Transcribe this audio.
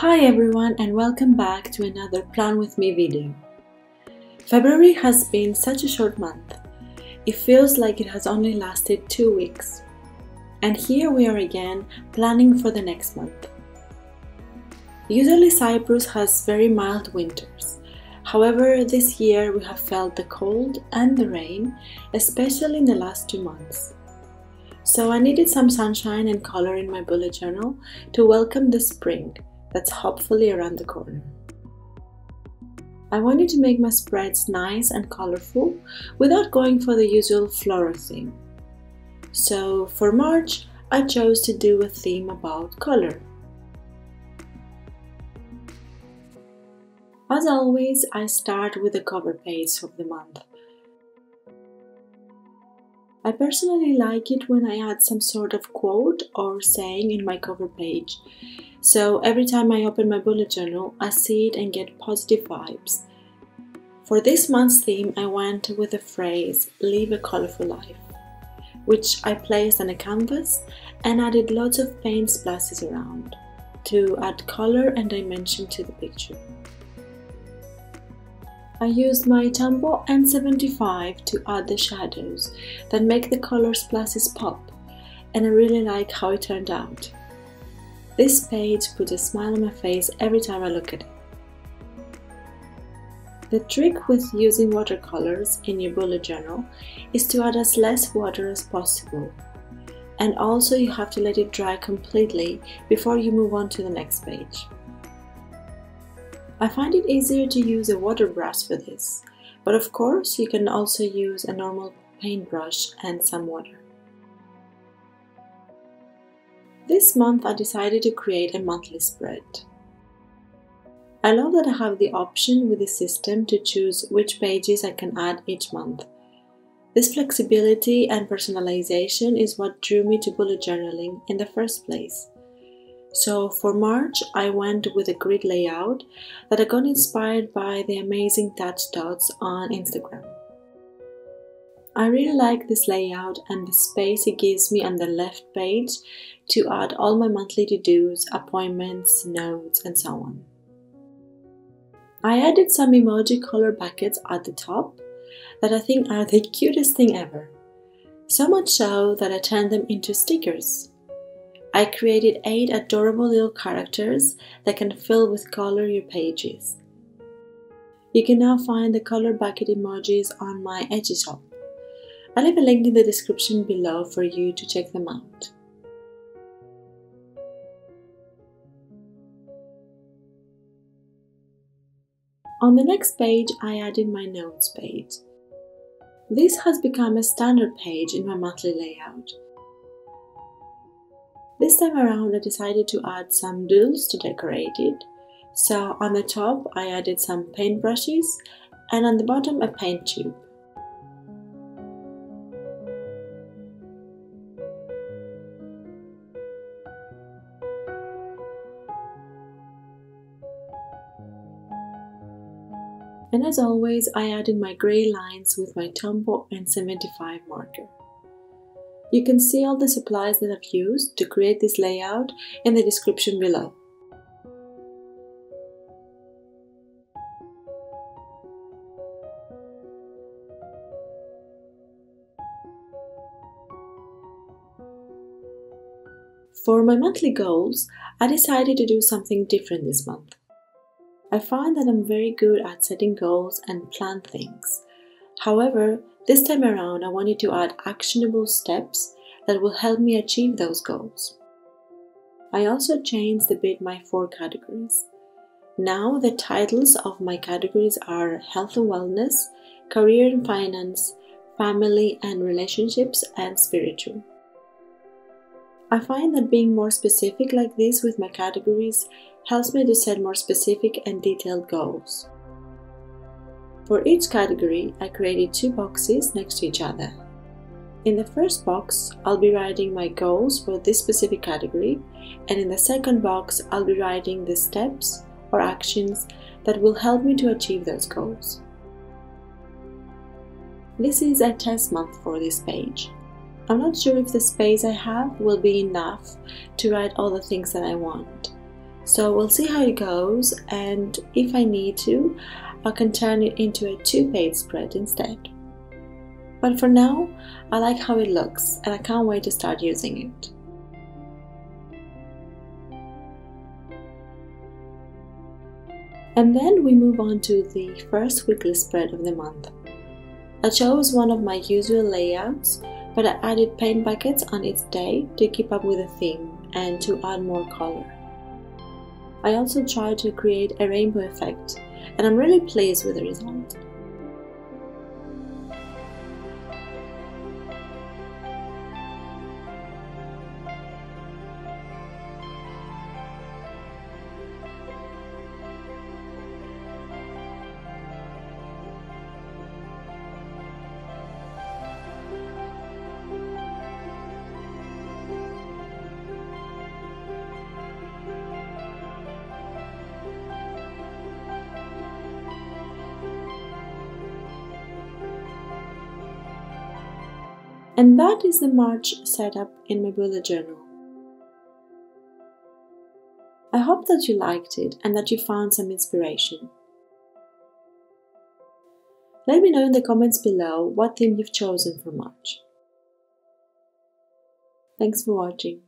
Hi everyone and welcome back to another Plan With Me video. February has been such a short month. It feels like it has only lasted 2 weeks. And here we are again planning for the next month. Usually Cyprus has very mild winters. However, this year we have felt the cold and the rain, especially in the last 2 months. So I needed some sunshine and color in my bullet journal to welcome the spring that's hopefully around the corner. I wanted to make my spreads nice and colorful without going for the usual floral theme. So for March, I chose to do a theme about color. As always, I start with the cover page of the month. I personally like it when I add some sort of quote or saying in my cover page. So every time I open my bullet journal, I see it and get positive vibes. For this month's theme, I went with the phrase, "Live a colorful life," which I placed on a canvas and added lots of paint splashes around to add color and dimension to the picture. I used my Tombow N75 to add the shadows that make the color splashes pop, and I really like how it turned out. This page puts a smile on my face every time I look at it. The trick with using watercolors in your bullet journal is to add as less water as possible. And also you have to let it dry completely before you move on to the next page. I find it easier to use a water brush for this, but of course you can also use a normal paintbrush and some water. This month I decided to create a monthly spread. I love that I have the option with the system to choose which pages I can add each month. This flexibility and personalization is what drew me to bullet journaling in the first place. So for March, I went with a grid layout that I got inspired by the amazing Touch Dots on Instagram. I really like this layout and the space it gives me on the left page to add all my monthly to-dos, appointments, notes, and so on. I added some emoji color buckets at the top that I think are the cutest thing ever. So much so that I turned them into stickers. I created 8 adorable little characters that can fill with color your pages. You can now find the color bucket emojis on my Etsy shop. I'll leave a link in the description below for you to check them out. On the next page, I added my notes page. This has become a standard page in my monthly layout. This time around, I decided to add some doodles to decorate it. So on the top, I added some paintbrushes and on the bottom a paint tube. And as always, I added my grey lines with my Tombow N75 marker. You can see all the supplies that I've used to create this layout in the description below. For my monthly goals, I decided to do something different this month. I find that I'm very good at setting goals and plan things. However, this time around I wanted to add actionable steps that will help me achieve those goals. I also changed a bit my 4 categories. Now the titles of my categories are health and wellness, career and finance, family and relationships, and spiritual. I find that being more specific like this with my categories helps me to set more specific and detailed goals. For each category, I created 2 boxes next to each other. In the first box, I'll be writing my goals for this specific category, and in the second box, I'll be writing the steps or actions that will help me to achieve those goals. This is a test month for this page. I'm not sure if the space I have will be enough to write all the things that I want. So we'll see how it goes, and if I need to, I can turn it into a 2-page spread instead. But for now, I like how it looks and I can't wait to start using it. And then we move on to the first weekly spread of the month. I chose one of my usual layouts, but I added paint buckets on each day to keep up with the theme and to add more color. I also tried to create a rainbow effect, and I'm really pleased with the result. And that is the March setup in my bullet journal. I hope that you liked it and that you found some inspiration. Let me know in the comments below what theme you've chosen for March. Thanks for watching.